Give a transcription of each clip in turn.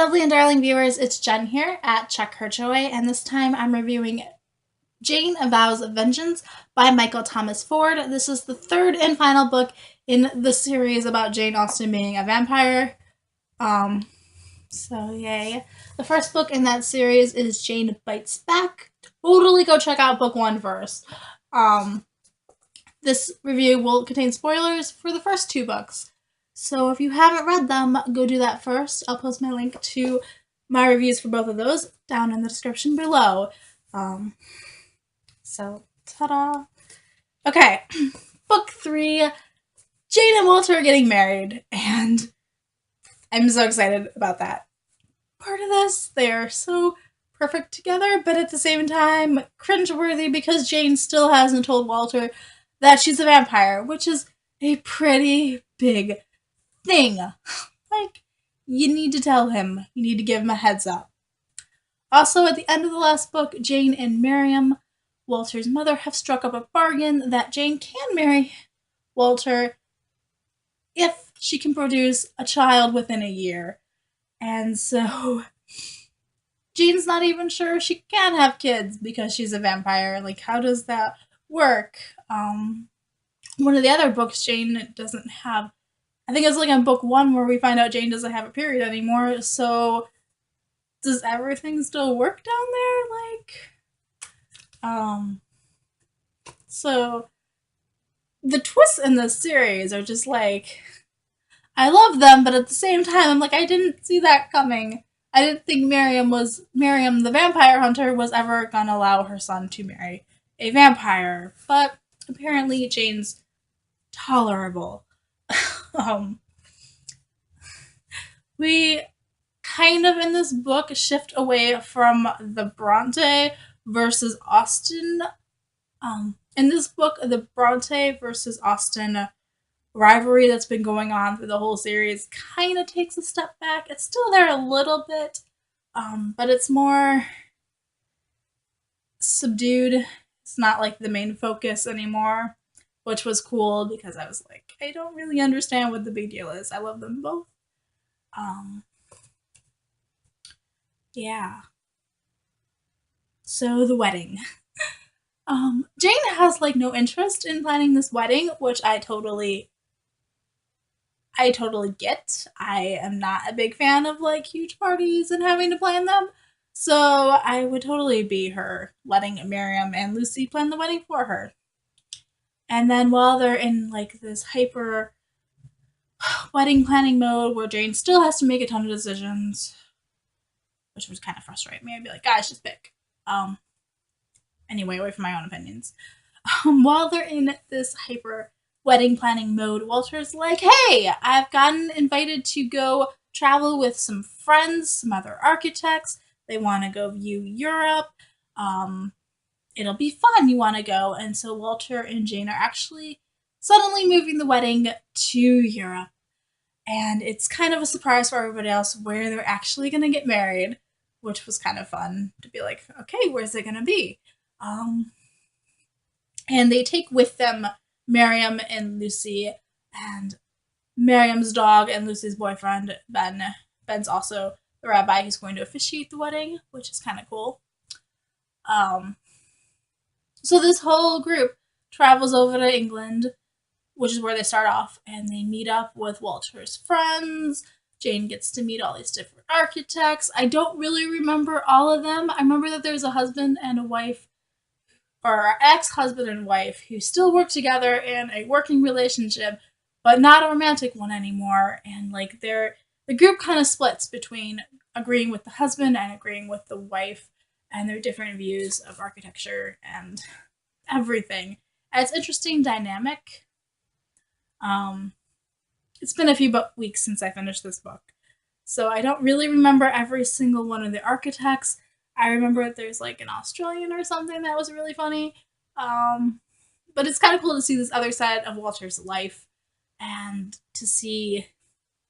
lovely and darling viewers, it's Jen here at Check Her Joy, and this time I'm reviewing Jane, Vows Vengeance by Michael Thomas Ford. This is the third and final book in the series about Jane Austen being a vampire. So yay. The first book in that series is Jane Bites Back. Totally go check out book one first. This review will contain spoilers for the first two books. So if you haven't read them, go do that first. I'll post my link to my reviews for both of those down in the description below. So, ta-da. Okay, book 3, Jane and Walter are getting married, and I'm so excited about that part of this. They are so perfect together, but at the same time, cringeworthy because Jane still hasn't told Walter that she's a vampire, which is a pretty big thing. Like, you need to tell him. You need to give him a heads up. Also, at the end of the last book, Jane and Miriam, Walter's mother, have struck up a bargain that Jane can marry Walter if she can produce a child within a year. And so Jane's not even sure she can have kids because she's a vampire. Like, how does that work? One of the other books, Jane doesn't have, I think it's like in book 1 where we find out Jane doesn't have a period anymore. So does everything still work down there? So the twists in this series are just like, I love them, but at the same time, I'm like, I didn't see that coming. I didn't think Miriam the vampire hunter was ever gonna allow her son to marry a vampire, but apparently Jane's tolerable. We kind of in this book shift away from the Bronte versus Austen. In this book, the Bronte versus Austen rivalry that's been going on through the whole series kind of takes a step back. It's still there a little bit, but it's more subdued. It's not like the main focus anymore, which was cool because I was like, I don't really understand what the big deal is. I love them both. Yeah. So the wedding. Jane has like no interest in planning this wedding, which I totally get. I am not a big fan of like huge parties and having to plan them. So I would totally be her letting Miriam and Lucy plan the wedding for her. And then while they're in like this hyper wedding planning mode where Jane still has to make a ton of decisions, which was kind of frustrating me. I'd be like, guys, just pick. Anyway, away from my own opinions. While they're in this hyper wedding planning mode, Walter's like, hey, I've gotten invited to go travel with some friends, some other architects. They want to go view Europe. It'll be fun. You want to go. And so Walter and Jane are actually suddenly moving the wedding to Europe. And it's kind of a surprise for everybody else where they're actually going to get married, which was kind of fun to be like, okay, where's it going to be? And they take with them Miriam and Lucy and Miriam's dog and Lucy's boyfriend, Ben. Ben's also the rabbi who's going to officiate the wedding, which is kind of cool. So this whole group travels over to England, which is where they start off, and they meet up with Walter's friends. Jane gets to meet all these different architects. I don't really remember all of them. I remember that there's a husband and a wife, or ex-husband and wife, who still work together in a working relationship, but not a romantic one anymore. And like the group kind of splits between agreeing with the husband and agreeing with the wife, and their different views of architecture and everything. And it's interesting dynamic. It's been a few weeks since I finished this book, so I don't really remember every single one of the architects. I remember there's like an Australian or something that was really funny. But it's kind of cool to see this other side of Walter's life and to see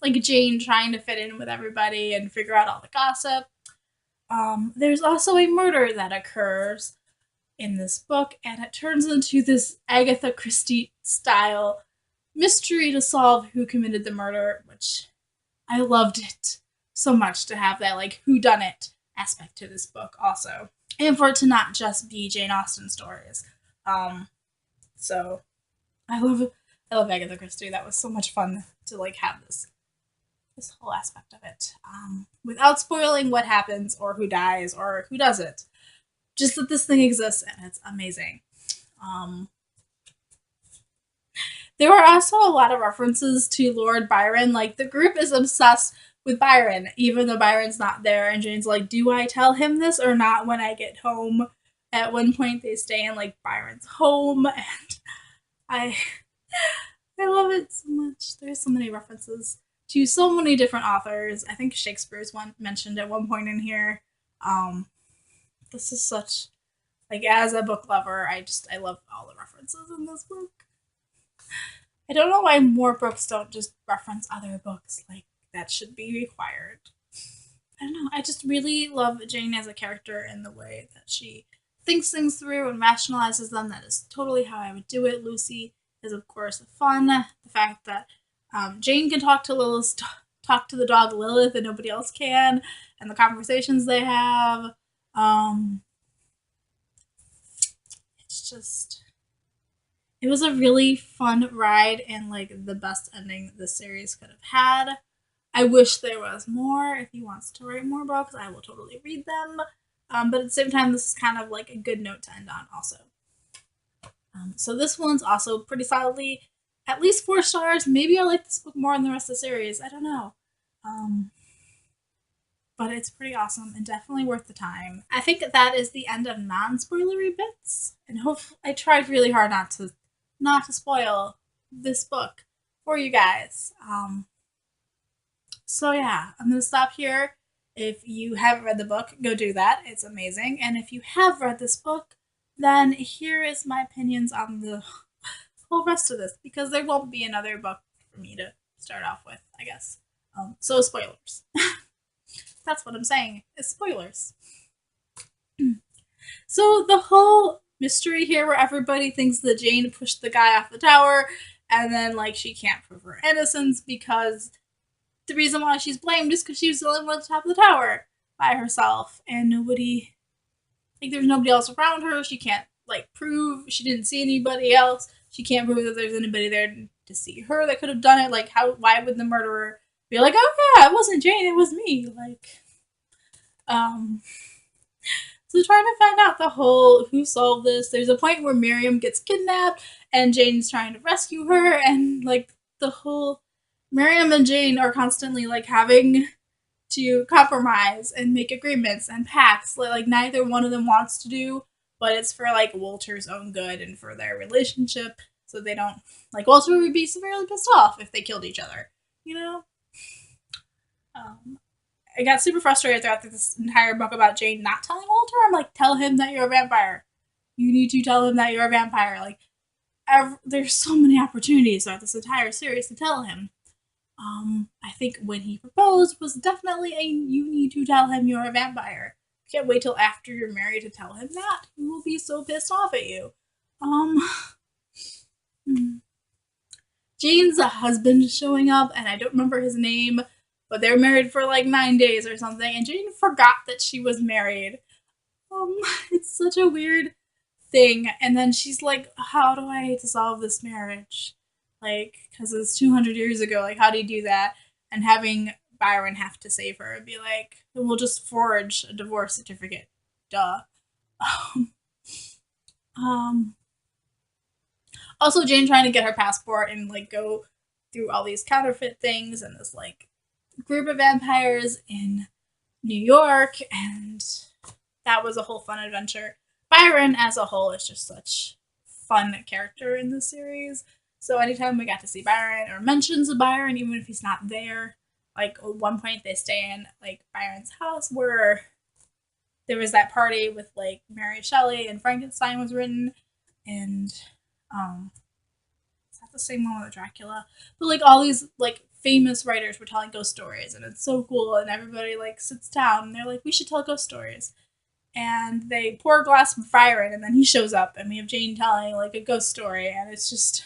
like Jane trying to fit in with everybody and figure out all the gossip. There's also a murder that occurs in this book, and it turns into this Agatha Christie style mystery to solve who committed the murder, which I loved it. so much to have that like whodunit aspect to this book also, and for it to not just be Jane Austen stories. So I love Agatha Christie. That was so much fun to like have this whole aspect of it, without spoiling what happens or who dies or who does it. Just that this thing exists and it's amazing. Um, there are also a lot of references to Lord Byron. Like the group is obsessed with Byron, even though Byron's not there. And Jane's like, "Do I tell him this or not when I get home?" At one point, they stay in like Byron's home, and I I love it so much. There's so many references to so many different authors. I think Shakespeare's one mentioned at one point in here. Um, this is such like as a book lover, I love all the references in this book. I don't know why more books don't just reference other books. Like that should be required. I don't know. I just really love Jane as a character and the way that she thinks things through and rationalizes them. That is totally how I would do it. Lucy is, of course, fun. The fact that Jane can talk to the dog Lilith and nobody else can, and the conversations they have. It's just, it was a really fun ride and like the best ending the series could have had. I wish there was more. If he wants to write more books, I will totally read them. But at the same time, this is kind of like a good note to end on also. So this one's also pretty solidly at least 4 stars. Maybe I like this book more than the rest of the series. I don't know. But it's pretty awesome and definitely worth the time. I think that is the end of non-spoilery bits. And hopefully I tried really hard not to spoil this book for you guys. So yeah, I'm gonna stop here. If you haven't read the book, go do that. It's amazing. And if you have read this book, then here is my opinions on the whole rest of this, because there won't be another book for me to start off with, I guess. So spoilers. That's what I'm saying, is spoilers. So the whole mystery here where everybody thinks that Jane pushed the guy off the tower, and then like she can't prove her innocence because the reason why she's blamed is because she was the only one at the top of the tower by herself, and there's nobody else around her. She can't like prove she didn't see anybody else. She can't prove that there's anybody there to see her that could have done it. Like why would the murderer be like, "Oh yeah, it wasn't Jane, it was me." Like, so trying to find out the whole who solved this. There's a point where Miriam gets kidnapped and Jane's trying to rescue her, and like the whole Miriam and Jane are constantly like having to compromise and make agreements and pacts that like neither one of them wants to do, but it's for like Walter's own good and for their relationship, so they don't like Walter would be severely pissed off if they killed each other, you know? I got super frustrated throughout this entire book about Jane not telling Walter. I'm like, tell him that you're a vampire. You need to tell him that you're a vampire. Like, there's so many opportunities throughout this entire series to tell him. I think when he proposed was definitely you need to tell him you're a vampire. Can't wait till after you're married to tell him that. He will be so pissed off at you. Jane's husband showing up, and I don't remember his name, but they were married for like 9 days or something, and Jane forgot that she was married. It's such a weird thing. And then she's like, how do I dissolve this marriage? Like, because it's 200 years ago, like, how do you do that? And having Byron have to save her and be like, we'll just forge a divorce certificate. Duh. Also, Jane trying to get her passport and, like, go through all these counterfeit things and this, like, group of vampires in New York, and that was a whole fun adventure. Byron, as a whole, is just such fun character in this series. So anytime we got to see Byron or mentions of Byron, even if he's not there, like at one point they stay in like Byron's house where there was that party with like Mary Shelley and Frankenstein was written, and is that the same one with Dracula? But like all these like famous writers were telling ghost stories, and it's so cool, and everybody like sits down and they're like, we should tell ghost stories. And they pour a glass of Byron, and then he shows up, and we have Jane telling like a ghost story, and it's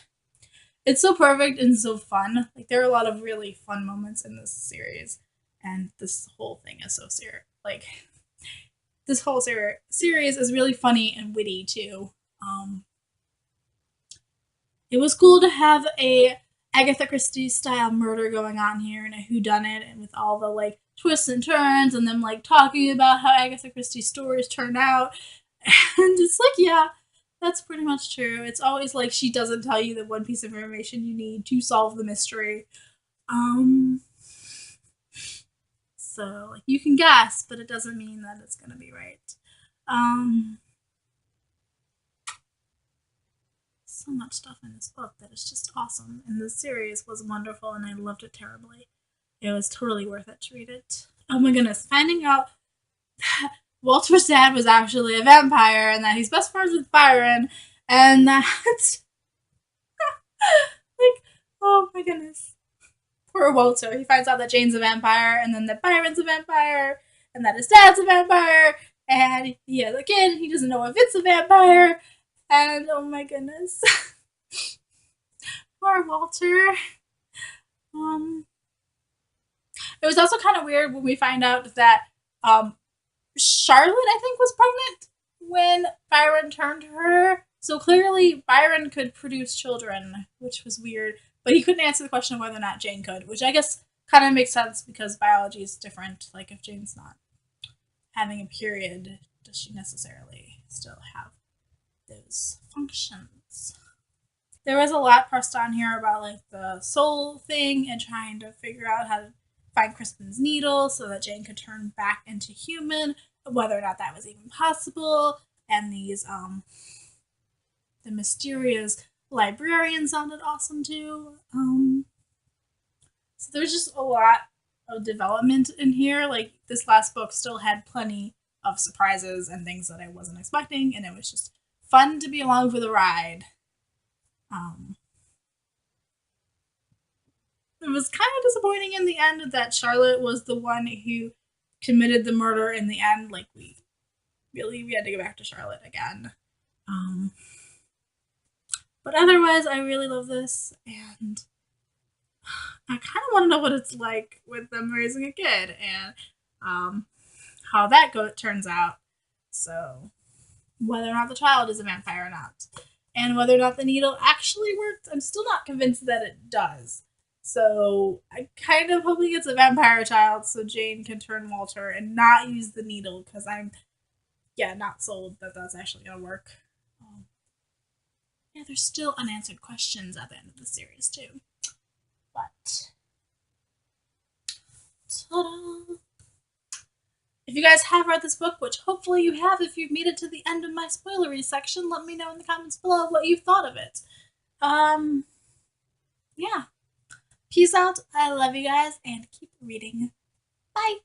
so perfect and so fun. Like there are a lot of really fun moments in this series, And this whole thing is so serious. Like, this whole series is really funny and witty, too. It was cool to have a Agatha Christie style murder going on here and a whodunit, and with all the like twists and turns and them like talking about how Agatha Christie's stories turn out. And it's like, yeah, that's pretty much true. It's always like she doesn't tell you the one piece of information you need to solve the mystery. Um so like you can guess, but it doesn't mean that it's gonna be right. Um so much stuff in this book that is just awesome. And the series was wonderful and I loved it terribly. It was totally worth it to read it. Oh my goodness, finding out that Walter's dad was actually a vampire and that he's best friends with Byron and that like, oh my goodness. Poor Walter. He finds out that Jane's a vampire and then that Byron's a vampire and that his dad's a vampire and he has a kid and he doesn't know if it's a vampire. And oh my goodness. Poor Walter. It was also kind of weird when we find out that Charlotte, I think, was pregnant when Byron turned to her. So clearly Byron could produce children, which was weird. But he couldn't answer the question of whether or not Jane could, which I guess kind of makes sense because biology is different. Like, if Jane's not having a period, does she necessarily still have those functions? There was a lot pressed on here about like the soul thing and trying to figure out how to find Crispin's needle so that Jane could turn back into human, whether or not that was even possible. And these the mysterious librarian sounded awesome too. So there's just a lot of development in here. Like, this last book still had plenty of surprises and things that I wasn't expecting, and it was just fun to be along for the ride. It was kind of disappointing in the end that Charlotte was the one who committed the murder in the end. Like, we had to go back to Charlotte again. But otherwise, I really love this, and I kind of want to know what it's like with them raising a kid and how that turns out. So, whether or not the child is a vampire or not, and whether or not the needle actually works, I'm still not convinced that it does. So I kind of hoping it's a vampire child so Jane can turn Walter and not use the needle, because I'm, not sold that that's actually going to work. There's still unanswered questions at the end of the series too. But, ta-da! If you guys have read this book, which hopefully you have if you've made it to the end of my spoilery section, let me know in the comments below what you thought of it. Yeah. Peace out. I love you guys, and keep reading. Bye!